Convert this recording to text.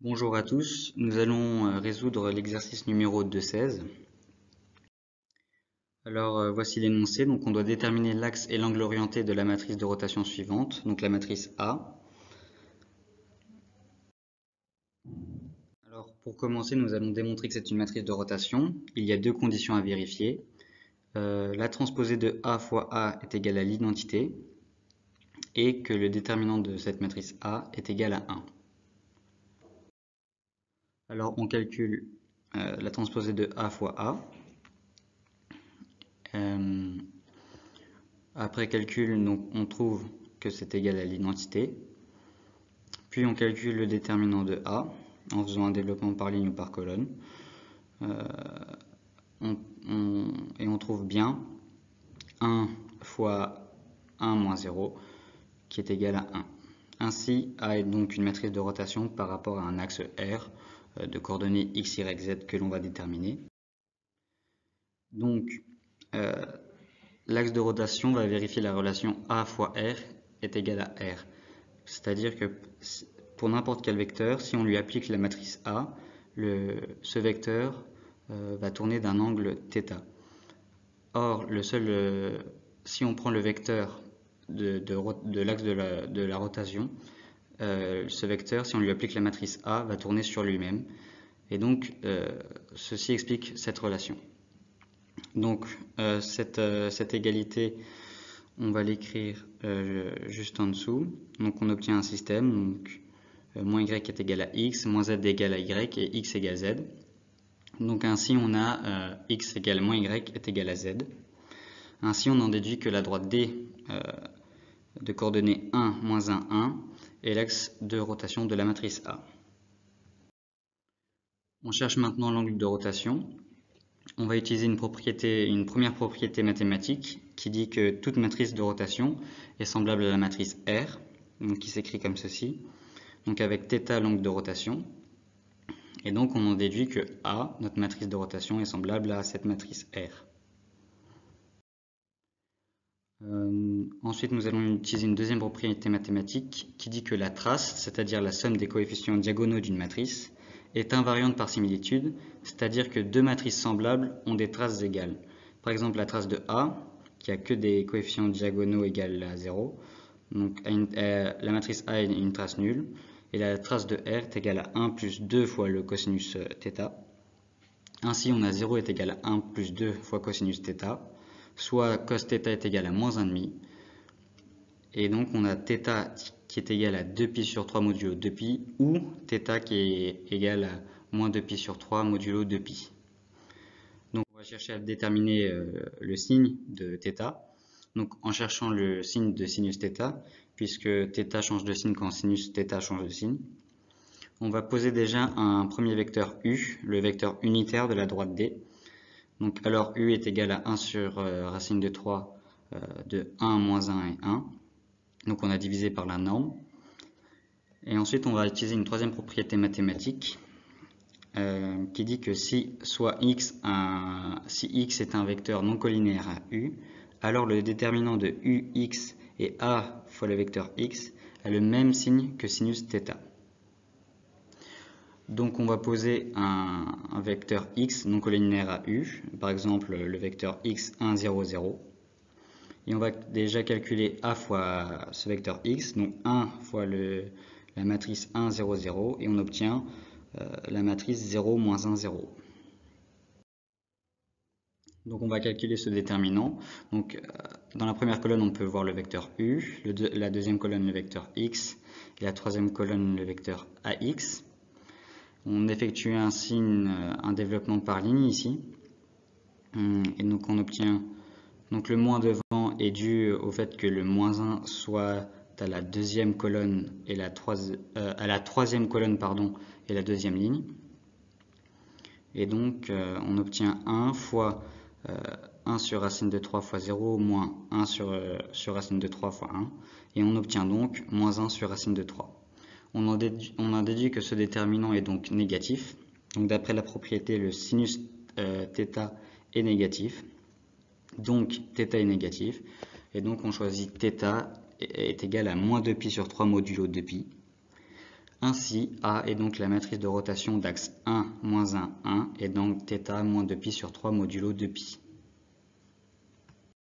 Bonjour à tous, nous allons résoudre l'exercice numéro 216. Alors voici l'énoncé, donc on doit déterminer l'axe et l'angle orienté de la matrice de rotation suivante, donc la matrice A. Alors pour commencer, nous allons démontrer que c'est une matrice de rotation. Il y a deux conditions à vérifier. La transposée de A fois A est égale à l'identité et que le déterminant de cette matrice A est égal à 1. Alors on calcule la transposée de A fois A. Après calcul, donc, on trouve que c'est égal à l'identité. Puis on calcule le déterminant de A en faisant un développement par ligne ou par colonne. Et on trouve bien 1 fois 1 moins 0 qui est égal à 1. Ainsi, A est donc une matrice de rotation par rapport à un axe R de coordonnées x, y, z que l'on va déterminer. Donc, l'axe de rotation va vérifier la relation A fois R est égal à R. C'est-à-dire que pour n'importe quel vecteur, si on lui applique la matrice A, ce vecteur va tourner d'un angle θ. Or, si on prend le vecteur de l'axe de la rotation, ce vecteur, si on lui applique la matrice A, va tourner sur lui-même. Et donc, ceci explique cette relation. Donc, cette égalité, on va l'écrire juste en dessous. Donc, on obtient un système. Donc, moins y est égal à x, moins z est égal à y et x égale z. Donc, ainsi, on a x égale moins y est égal à z. Ainsi, on en déduit que la droite D de coordonnées 1, moins 1, 1 est l'axe de rotation de la matrice A. On cherche maintenant l'angle de rotation. On va utiliser une première propriété mathématique qui dit que toute matrice de rotation est semblable à la matrice R, donc qui s'écrit comme ceci. Donc avec θ l'angle de rotation. Et donc on en déduit que A, notre matrice de rotation, est semblable à cette matrice R. Ensuite, nous allons utiliser une deuxième propriété mathématique qui dit que la trace, c'est-à-dire la somme des coefficients diagonaux d'une matrice, est invariante par similitude, c'est-à-dire que deux matrices semblables ont des traces égales. Par exemple, la trace de A, qui a que des coefficients diagonaux égales à 0, donc la matrice A est une trace nulle, et la trace de R est égale à 1 plus 2 fois le cosinus θ. Ainsi, on a 0 est égal à 1 plus 2 fois cosinus θ, soit cos θ est égal à moins 1,5. Et donc, on a θ qui est égal à 2π sur 3 modulo 2π, ou θ qui est égal à moins 2π sur 3 modulo 2π. Donc, on va chercher à déterminer le signe de θ. Donc, en cherchant le signe de sinus θ, puisque θ change de signe quand sinus θ change de signe. On va poser déjà un premier vecteur u, le vecteur unitaire de la droite D. Donc, alors u est égal à 1 sur racine de 3 de 1, moins 1 et 1. Donc, on a divisé par la norme. Et ensuite, on va utiliser une troisième propriété mathématique qui dit que si x est un vecteur non collinéaire à u, alors le déterminant de ux et a fois le vecteur x a le même signe que sinus θ. Donc on va poser un vecteur x non collinéaire à u, par exemple le vecteur x1, 0, 0. Et on va déjà calculer a fois ce vecteur x, donc 1 fois la matrice 1, 0, 0, et on obtient la matrice 0, moins 1, 0. Donc on va calculer ce déterminant. Donc dans la première colonne, on peut voir le vecteur u, la deuxième colonne le vecteur x, et la troisième colonne le vecteur ax. On effectue ainsi un développement par ligne ici. Et donc on obtient, donc le moins devant est dû au fait que le moins 1 soit à la deuxième colonne et à la troisième colonne et la deuxième ligne. Et donc on obtient 1 fois 1 sur racine de 3 fois 0 moins 1 sur racine de 3 fois 1. Et on obtient donc moins 1 sur racine de 3. On en déduit que ce déterminant est donc négatif. Donc d'après la propriété, le sinus θ est négatif. Donc θ est négatif. Et donc on choisit θ est égal à moins 2π sur 3 modulo 2π. Ainsi, A est donc la matrice de rotation d'axe 1, moins 1, 1, et donc θ moins 2π sur 3 modulo 2π.